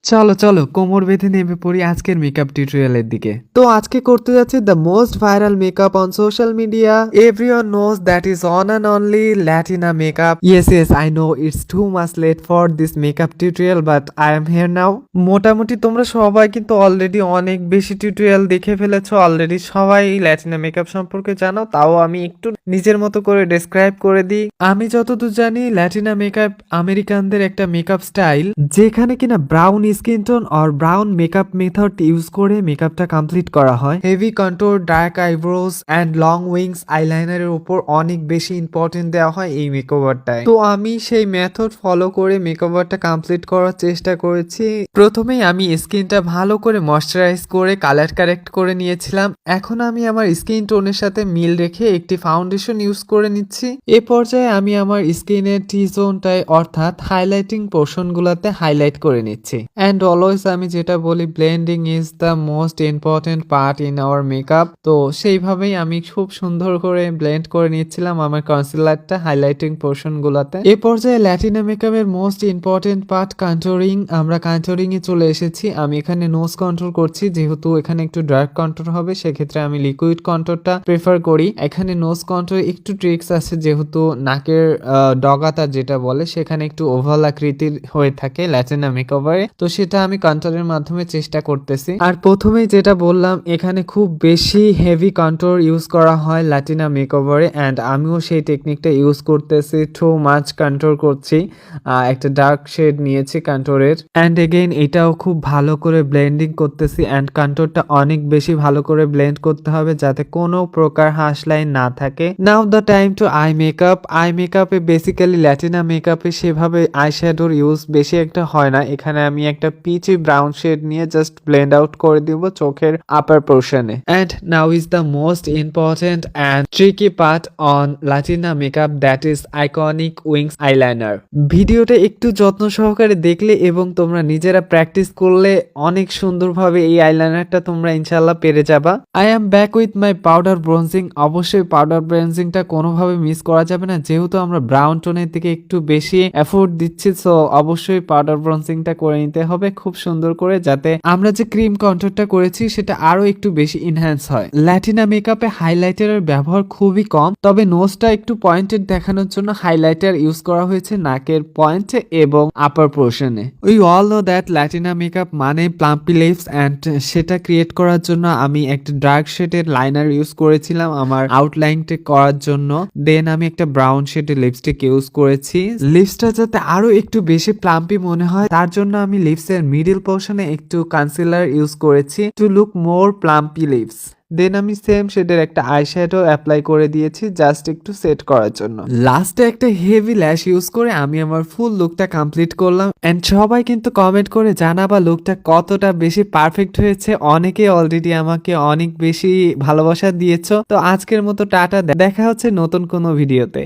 চলো চলো কোমর বেঁধে নেমে পড়ি আজকের মেকআপ টিউটোরিয়ালের দিকে। তো আজকে করতে যাচ্ছি the most viral makeup on social media. Everyone knows that is on and only Latina makeup. Yes I know it's too much late for this makeup tutorial but I am here now. মোটামুটি তোমরা সবাই কিন্তু already অনেক বেশি tutorial দেখে ফেলেছো, already সবাই ল্যাটিনা makeup সম্পর্কে জানো। তাও আমি একটু নিজের মতো করে ডেসক্রাইব করে দিই। আমি যতদূর জানি ল্যাটিনা মেকআপ আমেরিকানদের একটা মেকআপ স্টাইল, যেখানে কিনা ব্রাউন স্কিন টোন আর ব্রাউন মেকআপ মেথড ইউজ করে মেকআপটা কমপ্লিট করা হয়। Heavy control, dark eyebrows and long wings আইলাইনারের উপর অনেক বেশি ইম্পর্টেন্ট দেওয়া হয় এই মেকওভারটায়। তো আমি সেই মেথড ফলো করে মেকওভারটা কমপ্লিট করার চেষ্টা করেছি। প্রথমেই আমি স্কিনটা ভালো করে ময়শ্চারাইজ করে কালার কারেক্ট করে নিয়েছিলাম। এখন আমি আমার স্কিন টোনের সাথে মিল রেখে একটি ফাউন্ডেশন ইউজ করে নিচ্ছি। এ পর্যায়ে আমি আমার স্কিনের টি জোনটায় অর্থাৎ হাইলাইটিং পোর্শন গুলাতে হাইলাইট করে নিচ্ছি। অ্যান্ড অলওয়েজ আমি যেটা বলি, blending is the most important part in our makeup. তো সেইভাবেই আমি খুব সুন্দর করে ব্লেন্ড করে নিচ্ছিলাম আমার কনসিলারটা হাইলাইটিং পোর্শন গুলাতে। এ পর্যায়ে ল্যাটিনা মেকআপের মোস্ট ইম্পর্টেন্ট পার্ট কন্ট্রোলিং। আমরা কন্ট্রোলিং এ চলে এসেছি। আমি এখানে নোজ কন্ট্রোল করছি, যেহেতু এখানে একটু ডার্ক কন্ট্রোল হবে সেক্ষেত্রে আমি লিকুইড কন্ট্রোলটা প্রেফার করি। এখানে নোজ কন্ট্রোল একটু ট্রিক্স আছে, যেহেতু নাকের ডগাটা যেটা বলে সেখানে একটু ওভাল আকৃতির হয়ে থাকে ল্যাটিনা মেকওভারে, তো সেটা আমি কন্ট্রোলের মাধ্যমে চেষ্টা করতেছি। আর প্রথমেই যেটা বললাম, এখানে খুব বেশি হেভি কন্ট্রোল ইউজ করা হয় ল্যাটিনা মেকওভারে, অ্যান্ড আমিও সেই টেকনিকটা ইউজ করতেছি। টু মাচ কন্ট্রোল করছি, একটা ডার্ক শেড নিয়েছি কন্ট্রোলের, অ্যান্ড এগেইন এটাও খুব ভালো করে ব্লেন্ডিং করতেছি। অ্যান্ড কন্ট্রোলটা অনেক বেশি ভালো করে ব্লেন্ড করতে হবে যাতে কোনো প্রকার হার্শ লাইন না থাকে। Now the time to eye makeup. Eye মেকআপে বেসিক্যালি ল্যাটিনা মেকআপে সেভাবে আই শ্যাডোর ইউজ বেশি একটা হয় না। এখানে আমি একটা পিচি ব্রাউন শেড নিয়ে জাস্ট ব্লেন্ড আউট করে দিব চোখের upper portion. And now is the most important and tricky part on Latina makeup, that is iconic wings eyeliner. ভিডিওটা একটু যত্ন সহকারে দেখলে এবং তোমরা নিজেরা প্র্যাকটিস করলে অনেক সুন্দরভাবে এই আইলাইনারটা তোমরা ইনশাল্লাহ পেরে যাবা। I am back with my powder bronzing. অবশ্যই পাউডার ব্রোঞ্জিংটা কোনোভাবে মিস করা যাবে না, যেহেতু আমরা ব্রাউন টোনের দিকে একটু বেশি এফোর্ট দিচ্ছি। সো অবশ্যই পাউডার ব্রোঞ্জিংটা করে নিতে হবে খুব সুন্দর করে, যাতে আমরা যে ক্রিম কন্ট্রোলটা করেছি সেটা আরো একটু বেশি ইনহ্যান্স হয়। ল্যাটিনা মেকআপে হাইলাইটারের ব্যবহার খুবই কম, তবে নোজটা একটু পয়েন্টেড দেখানোর জন্য হাইলাইটার ইউজ করা হয়েছে নাকের পয়েন্টে এবং upper portion. We all know that Latina makeup মানে প্লাম্পি লিপস, অ্যান্ড সেটা ক্রিয়েট করার জন্য আমি একটা ডার্ক শেডের লাইনার ইউজ করেছিলাম আমার আউটলাইনটা করার জন্য। দেন আমি একটা ব্রাউন শেডের লিপস্টিক ইউজ করেছি লিপসটা যাতে আরো একটু বেশি প্লাম্পি মনে হয়, তার জন্য আমি লিপসের মিডল পোর্শনে একটু কনসিলার ইউজ করেছি to look more plumpy lips. Then আমি সেম শেডের একটা আইশ্যাডো অ্যাপ্লাই করে দিয়েছি জাস্ট একটু সেট করার জন্য। লাস্টে একটা হেভি ল্যাশ ইউজ করে আমি আমার ফুল লুকটা কমপ্লিট করলাম। এন্ড সবাই কিন্তু কমেন্ট করে জানাবা লুকটা কতটা বেশি পারফেক্ট হয়েছে। অনেকে অলরেডি আমাকে অনেক বেশি ভালোবাসা দিয়েছো। তো আজকের মতো টাটা, দেখা হচ্ছে নতুন কোনো ভিডিওতে।